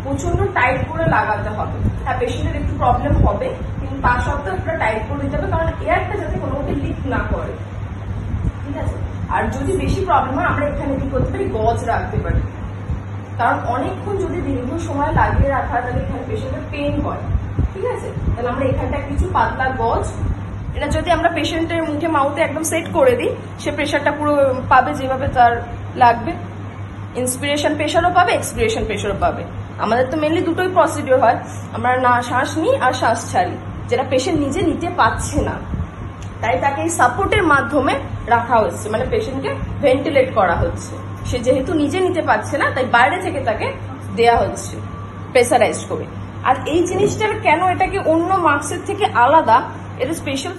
প্রচন্ড টাইট করে লাগাতে হবে। হ্যাঁ, পেশেন্টের একটু প্রবলেম হবে, কিন্তু তা সত্ত্বেও একটা টাইট করে দিতে হবে, কারণ এয়ারটা যাতে কোনোমতে লিক না করে, ঠিক আছে। আর যদি বেশি প্রবলেম হয় আমরা এখানে কি করতে পারি, গজ রাখতে পারি, কারণ অনেকক্ষণ যদি দীর্ঘ সময় লাগিয়ে রাখা তাহলে এখানে পেশেন্টের পেন হয়, ঠিক আছে। তাহলে আমরা এখানটা কিছু পাতলা গজ, এটা যদি আমরা পেশেন্টের মুখে মাউথে একদম সেট করে দিই, সে প্রেশারটা পুরো পাবে যেভাবে তার লাগবে। ইন্সপিরেশন প্রেশারও পাবে, এক্সপিরেশন প্রেশারও পাবে। আমাদের তো মেনলি দুটোই প্রসিডিওর হয়, আমরা না শ্বাস নিই আর শ্বাস ছাড়ি, যেটা পেশেন্ট নিজে নিতে পারছে না, তাই তাকে এই সাপোর্টের মাধ্যমে রাখা হচ্ছে, মানে পেশেন্টকে ভেন্টিলেট করা হচ্ছে। সে যেহেতু নিজে নিতে পারছে না, তাই বাইরে থেকে তাকে দেয়া হচ্ছে প্রেসারাইজড করে। আর এই জিনিসটার কেন এটাকে অন্য মাস্কের থেকে আলাদা, এর স্পেশাল